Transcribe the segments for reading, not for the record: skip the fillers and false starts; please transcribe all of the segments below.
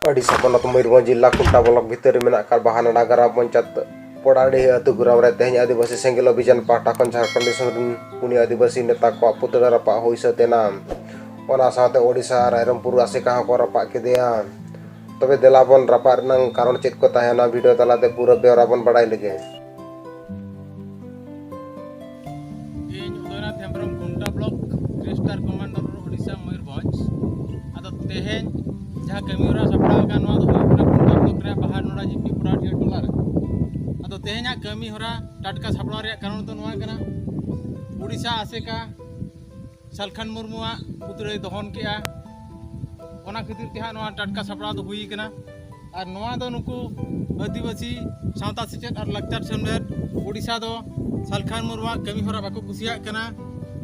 Adi Saponat Muyurbhonj Jilla Kunta Blok Bhitor menak kar Bahanada Garam Panchayat Podade atu Guram re tehnya Adibasi Senggil Abhijan Pahta kon Jharkhand Disodun Puni Adibasi neta ko putra rapak hoisa tenam ona sate Odisha Rairampur asika ko rapak kedea tobe delabon rapak nang karon chet ko tahena video talate pura beora bon badai lege ᱤᱧ Udaynath Hembrom ᱠᱩᱱᱴᱟ block ᱠᱨᱤᱥᱴᱟᱨ commander Odisha Mayurbhanj ᱟᱫᱚ ᱛᱮᱦᱮᱧ ᱡᱟᱦᱟᱸ ᱠᱟᱹᱢᱤᱦᱚᱨᱟ ᱥᱟᱯᱲᱟᱣ ᱟᱠᱟᱱ ᱱᱚᱣᱟ ᱫᱚ ᱦᱩᱭᱩᱜ ᱠᱟᱱᱟ ᱠᱩᱱᱴᱟ ᱵᱞᱚᱠ ᱨᱮᱭᱟᱜ ᱵᱟᱦᱟᱨᱱᱚᱲᱟ ᱡᱤᱯᱤ ᱯᱚᱨᱟᱰᱤᱭᱟᱹ ᱴᱚᱞᱟ ᱨᱮ ᱟᱫᱚ ᱛᱮᱦᱮᱧᱟᱜ ᱠᱟᱹᱢᱤᱦᱚᱨᱟ ᱴᱟᱴᱠᱟ ᱥᱟᱯᱲᱟᱣ ᱨᱮᱭᱟᱜ ᱠᱟᱨᱚᱱ ᱫᱚ ᱱᱚᱣᱟ ᱠᱟᱱᱟ ᱳᱰᱤᱥᱟ ᱟᱥᱮᱠᱟ ᱥᱟᱞᱠᱷᱟᱱ ᱢᱩᱨᱢᱩᱣᱟᱜ ᱯᱩᱛᱲᱟᱹᱭ ᱫᱚᱦᱚᱱ ᱠᱮᱜᱼᱟ ᱚᱱᱟ ᱠᱷᱟᱹᱛᱤᱨ ᱛᱮ ᱦᱟᱸᱜ ᱱᱚᱣᱟ ᱴᱟᱴᱠᱟ ᱥᱟᱯᱲᱟᱣ ᱫᱚ ᱦᱩᱭ ᱟᱠᱟᱱᱟ ᱟᱨ ᱱᱚᱣᱟ ᱫᱚ ᱱᱩᱠᱩ ᱟᱹᱫᱤᱵᱟᱹᱥᱤ ᱥᱟᱶᱛᱟ ᱥᱮᱪᱮᱫ ᱟᱨ ᱞᱟᱠᱪᱟᱨ ᱥᱮᱢᱞᱮᱫ ᱳᱰᱤᱥᱟ ᱫᱚ ᱥᱟᱞᱠᱷᱟᱱ ᱢᱩᱨᱢᱩᱣᱟᱜ ᱠᱟᱹᱢᱤᱦᱚᱨᱟ ᱵᱟᱠᱚ ᱠᱩᱥᱤᱭᱟᱜ ᱠᱟᱱᱟ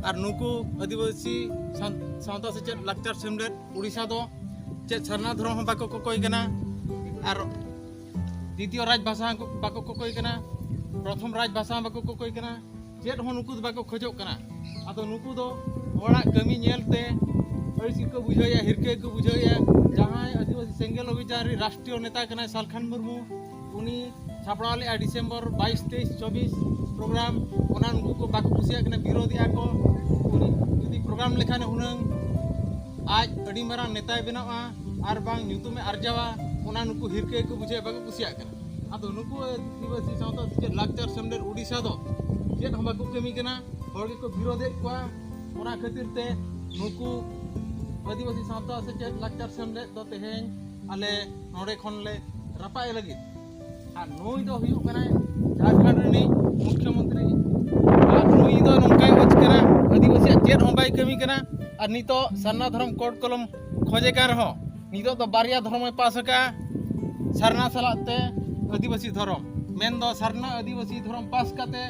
আর নুকু আদিবাসী সাঁওতা সেচেদ লাকচার সেমলেদ উড়িষ্যা দো চেদ সারনা ধরম হন বাকো ককই কানা আর দ্বিতীয় রাজ ভাষা বাকো ককই কানা প্রথম রাজ ভাষা বাকো ককই কানা চেদ হন নুকু বাকো খোজক কানা আদো নুকু দো হড়া কামি নেলতে আড়িসি কো বুঝাইয়া হিরকে কো বুঝাইয়া জাহাই আদিবাসী সেঙ্গেল অভিযান রাষ্ট্রীয় নেতা কানা সালখান মুর্মু উনি ছাপড়ালে December 22 23 24 program ona nuku ko baku kusia kena birodi ako uni judi program lekhane hunang aj adi marang netai benawa ar bang nyutume arjawa ona nuku hirke ko bujhe baku kusia kena ado nuku adibasi sawta se lakchar semler Odisha do jet hamba ko kemi kena hor ko birode kwa ona khatir te nuku adibasi sawta se lakchar semler do teheny ale node khon le rapae lagi আর নই দো হুয়ুগ কানা ঝাড়খণ্ড রিনি মুখ্যমন্ত্রী আর নই দো নংকাই ওচ কানা আদিবাসী shade হন by কামি কানা আর নিতো সারনা ধর্ম কোড কলম খোজে কার হ নিতো তো বারিয়া ধর্ম পাস কা সারনা সালাতে আদিবাসী ধর্ম মেন দো সারনা আদিবাসী ধর্ম পাস কাতে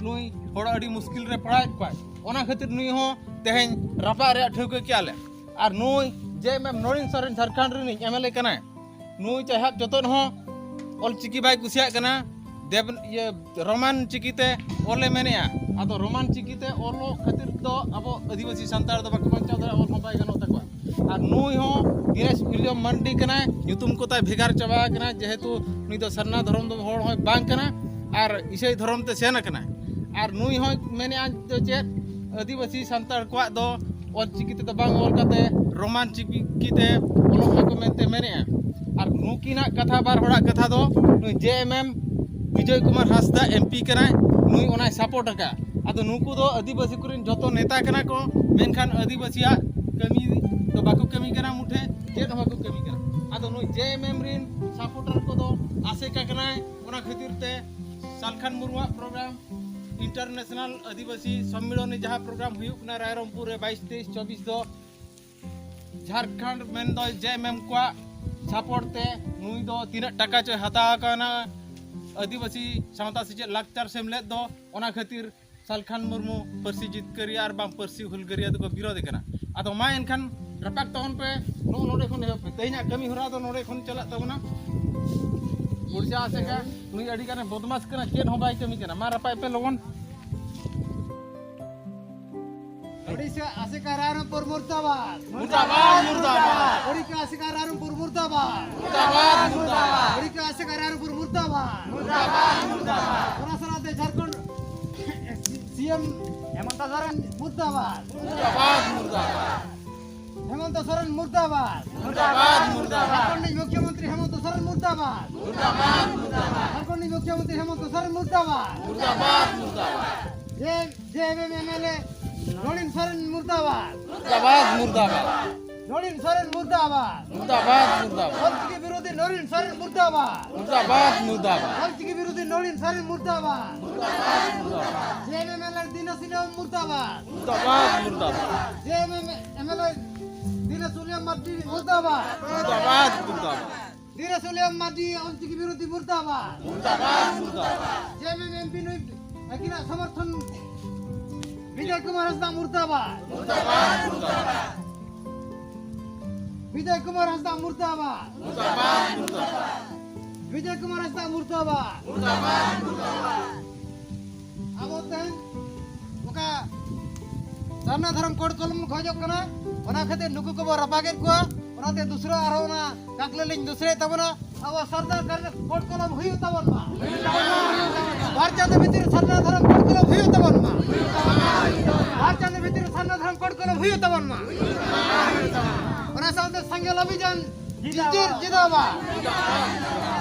নই হড় আডি মুশকিল রে পড়াই পায় ওনা খাতির নই হ তেহেন রাপা রে ঠৌকে কিয়ালে আর নই যে মেম নরিন সরেন ঝাড়খণ্ড রিনি এমএলএ কানা নই চাহাত যতন হ ᱚᱞ ᱪᱤᱠᱤ ᱵᱟᱭ ᱠᱩᱥᱤᱭᱟᱜ ᱠᱟᱱᱟ ᱫᱮᱵ ᱨᱳᱢᱟᱱ ᱪᱤᱠᱤᱛᱮ ᱚᱞᱮ ᱢᱮᱱᱮᱜᱼᱟ ᱟᱫᱚ ᱨᱳᱢᱟᱱ ᱪᱤᱠᱤᱛᱮ ᱚᱞᱚᱜ ᱠᱷᱟᱹᱛᱤᱨ ᱫᱚ ᱟᱵᱚ ᱟᱹᱫᱤᱵᱟᱹᱥᱤ ᱥᱟᱱᱛᱟᱲ ᱫᱚ ᱵᱟᱠᱚ ᱵᱟᱧᱪᱟᱣ ᱫᱟᱲᱮᱭᱟᱜᱼᱟ ᱚᱞ ᱦᱚᱸ ᱵᱟᱭ ᱜᱟᱱᱚᱜ ᱛᱟᱠᱚᱣᱟ ᱟᱨ ᱱᱩᱭ ᱦᱚᱸ ᱫᱤᱱᱮᱥ ᱩᱭᱞᱤᱭᱟᱢ ᱢᱟᱱᱰᱤ ᱠᱟᱱᱟᱭ ᱧᱩᱛᱩᱢ ᱠᱚ ᱛᱟᱭ ᱵᱷᱮᱜᱟᱨ ᱪᱟᱵᱟ ᱟᱠᱟᱱᱟ ᱡᱮᱦᱮᱛᱩ ᱱᱩᱭ ᱫᱚ ᱥᱟᱨᱱᱟ ᱫᱷᱚᱨᱚᱢ ᱫᱚ ᱦᱚᱲ ᱦᱚᱸ ᱵᱟᱝ ᱠᱟᱱᱟ ᱟᱨ ᱤᱥᱟᱹᱭ ᱫᱷᱚᱨᱚᱢ ᱛᱮ ᱥᱮᱱ ᱟᱠᱟᱱᱟ ᱟᱨ ᱱᱩᱭ ᱦᱚᱸ ᱢᱮᱱᱮᱜᱼᱟ ᱫᱚ ᱪᱮᱫ ᱟᱹᱫᱤᱵᱟᱹᱥᱤ ᱥᱟᱱᱛᱟᱲ ᱠᱚᱣᱟᱜ ᱫᱚ ᱚᱞ ᱪᱤᱠᱤ ᱛᱮᱫᱚ ᱵᱟᱝ ᱚᱞ ᱠᱟᱛᱮ ᱨᱳᱢᱟᱱ ᱪᱤᱠᱤᱛᱮ ᱚᱞᱚᱜ ᱢᱟᱠᱚ ᱢᱮᱱᱛᱮ ᱢᱮᱱᱮᱜᱼᱟ আর নুকিনাক কথা বার হড়াক কথা দো নুই জেএমএম বিজয় কুমার হাসদা এমপি কানাই নুই ওনাই সাপোর্ট আকা আদো নুকু দো আদিবাসী কুরিন যত নেতা কানা কো মেনখান আদিবাসীয়া কামি তো বাকু কামি কানা মুঠে চেদ বাকু কামি কানা আদো নুই জেএমএম রিন সাপোর্টার কো দো আসে কা কানাই ওনা খাতির তে সালখান মুরমুয়া প্রোগ্রাম इंटरनेशनल आदिवासी सम्मेलन जहाँ प्रोग्राम हुई रायरंगपुर 22 23 24 दो झारखंड मेन दो जेएमएम को सपोर्ट ते नुई दो 3 टाका चो हता काना आदिवासी सावता सेचेद लाकचार सेमलेद दो ओना खातिर सालखान मुर्मू परसी जितकरी आर बाम परसी हुलगरिया दो विरोध कना आदो मा एनखान रपाक तहन पे नोडे खन हे तेना कमी होरा दो नोडे खन चला तबना उड़ीसा आसेका नुई अडी काने बदमाश कना चेद हो बाय कमी कना मा रपाय पे लगन ओडिशा आसेका रायरंगपुर मुर्दाबाद मुर्दाबाद मुर्दाबाद ओडिशा आसेका रायरंगपुर मुर्दाबाद मुर्दाबाद मुर्दाबाद ओडिशा आसेका रायरंगपुर मुर्दाबाद मुर्दाबाद मुर्दाबाद ओना सराते झारखंड सीएम हेमंत सोरेन मुर्दाबाद मुर्दाबाद मुर्दाबाद हेमंत सोरेन मुर्दाबाद मुर्दाबाद मुर्दाबाद झारखंड मुख्यमंत्री हेमंत सोरेन मुर्दाबाद मुर्दाबाद मुर्दाबाद झारखंड मुख्यमंत्री हेमंत सोरेन मुर्दाबाद मुर्दाबाद मुर्दाबाद जेएमएमएलए नलिन सोरेन मुर्दाबाद मुर्दाबाद मुर्दाबाद नलिन सोरेन मुर्दाबाद मुर्दाबाद मुर्दाबाद हल्की विरोधी नलिन सोरेन मुर्दाबाद मुर्दाबाद मुर्दाबाद हल्की विरोधी नलिन सोरेन मुर्दाबाद मुर्दाबाद मुर्दाबाद जेएमएमएलए दिनेश उलियाम मुर्दाबाद मुर्दाबाद मुर्दाबाद जेएमएमएलए दिनेश उलियाम मार्डी मुर्दाबाद मुर्दाबाद मुर्दाबाद दिनेश उलियाम मार्डी हल्की विरोधी मुर्दाबाद मुर्दाबाद मुर्दाबाद जेएमएमएमपी नुई अकिना समर्थन विजय कुमार हंसदा मुर्दाबाद मुर्दाबाद मुर्दाबाद विजय कुमार हंसदा मुर्दाबाद मुर्दाबाद मुर्दाबाद विजय कुमार हंसदा मुर्दाबाद मुर्दाबाद मुर्दाबाद अब तेन ओका सरना धर्म कोड कलम खोजो कना ओना खातिर नुकु को रपागे को ओनाते दूसरा आरोना काकलेलिंग दूसरे तबना अब सरदार कर कोट कलम हुई तबन मा भारत भीतर सरना धर्म कोट कलम हुई तबन मा भारत भीतर सरना धर्म कोट कलम हुई तबन मा ओना साउंड संगल अभियान जिंदाबाद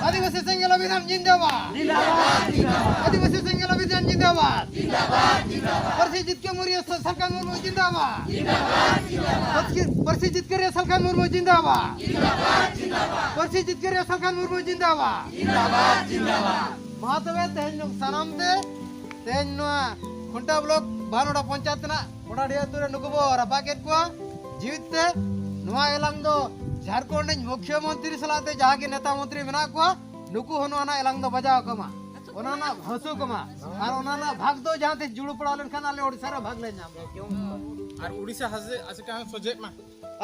आदिवासी संगल अभियान जिंदाबाद आदिवासी संगल अभियान जिंदाबाद परसिजित के मुरिया सरकार मुर्मू जिंदाबाद परसिजित के सरकार मुर्मू जिंदाबाद परसिजित के सरकार मुर्मू जिंदाबाद महातवे तेहन सनाम ते तेहन खुंटा ब्लॉक बानोड़ा पंचायत ना कोडाडिया तुरे नुकुबो रपाकेट को जीवित ते नुआ एलांग दो झारखंड मुख्यमंत्री सलाते जहाँ के नेता मंत्री मेना को नुकु होना एलांग दो बजाव कमा ओनाना हसु कमा और ओनाना भाग दो जहाँ ते जुड़ू पड़ा लेन खाना ले ओडिसा रा भाग ले नाम और उड़ीसा हसे असे का सोजे मा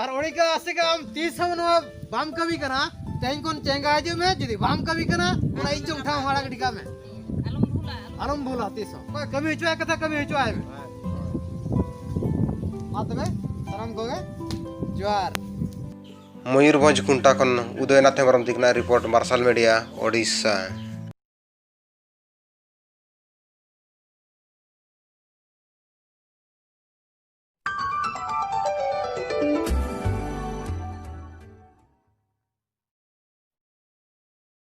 और ओडिका असे का हम 30 हमन बाम कवि कना तेन कोन चेंगा आजू में जदी बाम कवि कना ओना इंच उठा हमारा गडिका में अलम भूला 30 कोई कमी हुआ कथा कमी हुआ है मात में सलाम कोगे जोहार मयूरभंज खुंटा खन उदयनाथ हेम्ब्रम दिखना रिपोर्ट मार्शल मीडिया ओडिशा।